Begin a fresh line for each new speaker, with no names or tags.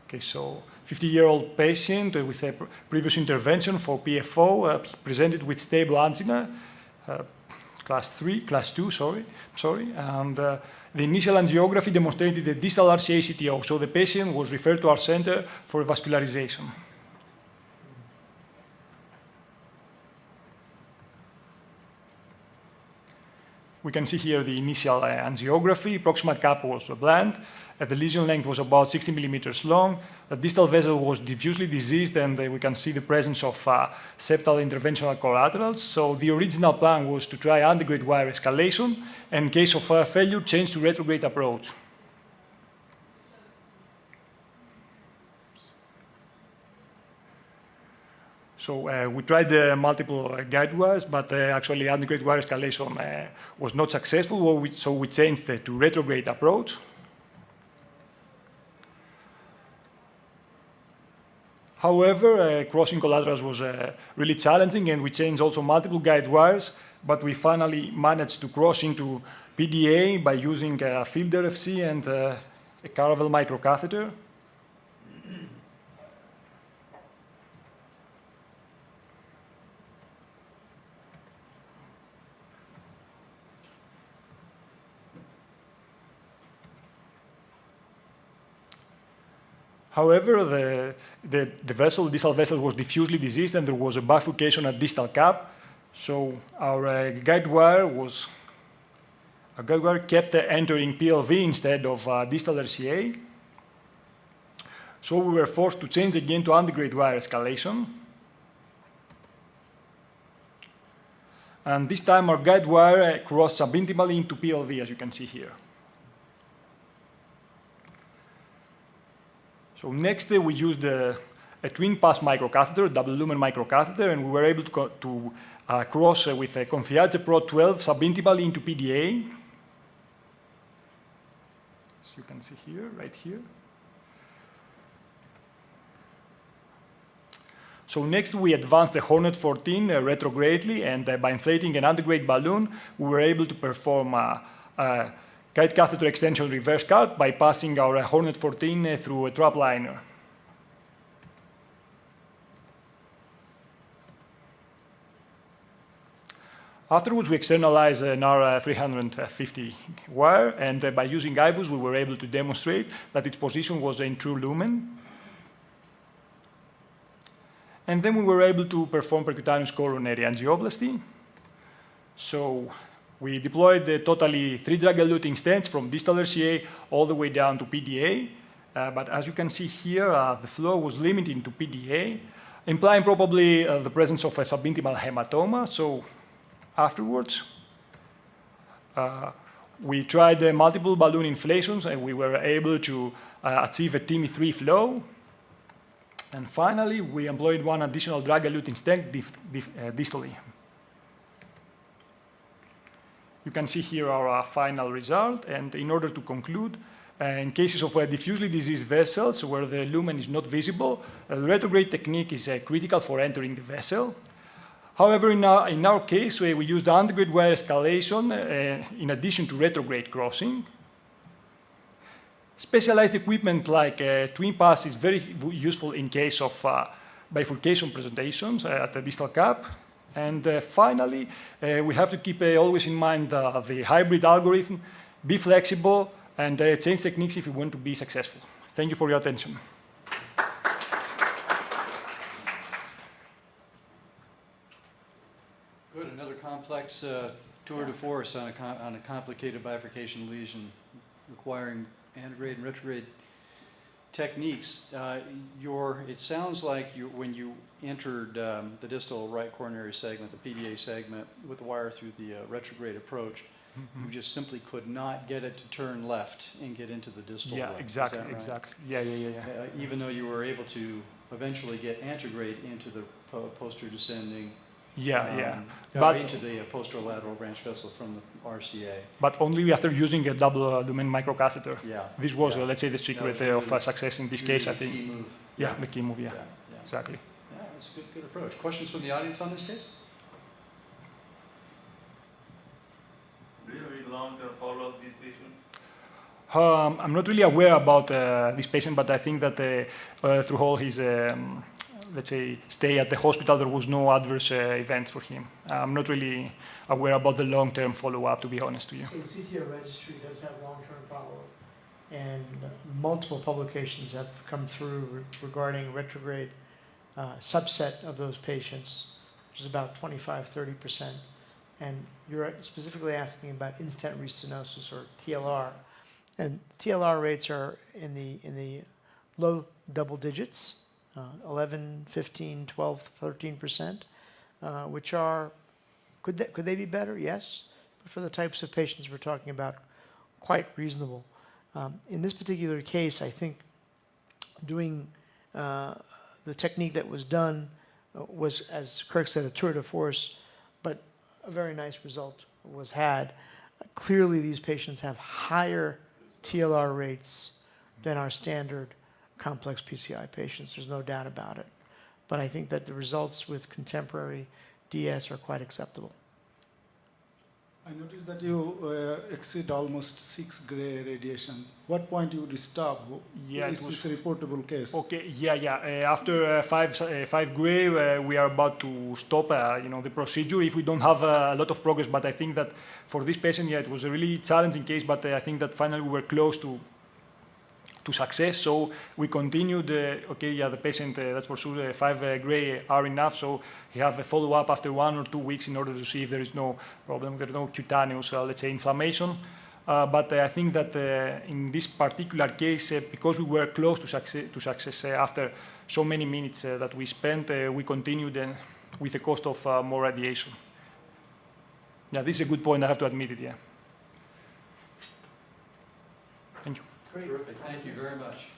Okay, so 50-year-old patient with a previous intervention for PFO presented with stable angina, class 2, sorry. And the initial angiography demonstrated a distal RCA CTO, so the patient was referred to our center for vascularization. We can see here the initial angiography. Proximal cap was bland. The lesion length was about 60 millimeters long. The distal vessel was diffusely diseased, and we can see the presence of septal interventional collaterals. So the original plan was to try antegrade wire escalation, and in case of failure, change to retrograde approach. So we tried multiple guide wires, but actually antegrade wire escalation was not successful, so we changed to retrograde approach. However, crossing collaterals was really challenging, and we changed also multiple guide wires, but we finally managed to cross into PDA by using a field RFC and a Caravel microcatheter. However, the distal vessel was diffusely diseased, and there was a bifurcation at distal cap. So our guide wire kept entering PLV instead of distal RCA. So we were forced to change again to antegrade wire escalation. And this time our guide wire crossed subintimally into PLV, as you can see here. So next, we used a twin-pass microcatheter, double lumen microcatheter, and we were able to cross with a Confiance Pro 12 subintimally into PDA. As you can see here, right here. So next, we advanced the Hornet 14 retrogradely, and by inflating an antegrade balloon, we were able to perform guide catheter extension reverse cart by passing our Hornet 14 through a trap liner. Afterwards, we externalized an R350 wire, and by using IVUS, we were able to demonstrate that its position was in true lumen. And then we were able to perform percutaneous coronary angioplasty. So we deployed totally 3 drug-eluting stents from distal RCA all the way down to PDA. But as you can see here, the flow was limited to PDA, implying probably the presence of a subintimal hematoma. So afterwards, we tried multiple balloon inflations, and we were able to achieve a TIMI3 flow. And finally, we employed one additional drug-eluting stent distally. You can see here our final result, and in order to conclude, in cases of diffusely diseased vessels where the lumen is not visible, the retrograde technique is critical for entering the vessel. However, in our case, we used antegrade wire escalation in addition to retrograde crossing. Specialized equipment like twin pass is very useful in case of bifurcation presentations at the distal cap. And finally, we have to keep always in mind the hybrid algorithm, be flexible, and change techniques if we want to be successful. Thank you for your attention.
Good. Another complex tour de force on a complicated bifurcation lesion requiring antegrade and retrograde techniques. It sounds like when you entered the distal right coronary segment, the PDA segment, with the wire through the retrograde approach, you just simply could not get it to turn left and get into the distal right.
Yeah, exactly,
right?
exactly. Yeah.
Even though you were able to eventually get antegrade into the posterior descending, but into the posterolateral branch vessel from the RCA.
But only after using a double lumen microcatheter.
Yeah.
This was, let's say, the secret of success in this case, I think.
Key move.
Yeah, the key move, exactly.
Yeah, that's a good approach. Questions from the audience on this case?
Do you have any long-term follow-up these patients?
I'm not really aware about this patient, but I think that through all his, let's say, stay at the hospital, there was no adverse events for him. I'm not really aware about the long-term follow-up, to be honest with you.
The CTO registry does have long-term follow-up, and multiple publications have come through regarding retrograde subset of those patients, which is about 25-30%. And you're specifically asking about in-stent restenosis, or TLR. And TLR rates are in the low double digits, 11, 15, 12, 13%, which are, could they be better? Yes. But for the types of patients we're talking about, quite reasonable. In this particular case, I think doing the technique that was done was, as Kirk said, a tour de force, but a very nice result was had. Clearly, these patients have higher TLR rates than our standard complex PCI patients. There's no doubt about it. But I think that the results with contemporary DS are quite acceptable.
I noticed that you exceed almost 6 gray radiation. What point you would stop?
Yeah,
Is this a reportable case?
Okay, yeah. After 5 gray, we are about to stop, the procedure if we don't have a lot of progress. But I think that for this patient, it was a really challenging case. But I think that finally we were close to success. So we continued. The patient, that's for sure, 5 gray are enough. So he have a follow-up after 1 or 2 weeks in order to see if there is no problem, there is no cutaneous, let's say, inflammation. But I think that in this particular case, because we were close to success after so many minutes that we spent, we continued with the cost of more radiation. Yeah, this is a good point. I have to admit it. Yeah. Thank you.
Terrific. Thank you very much.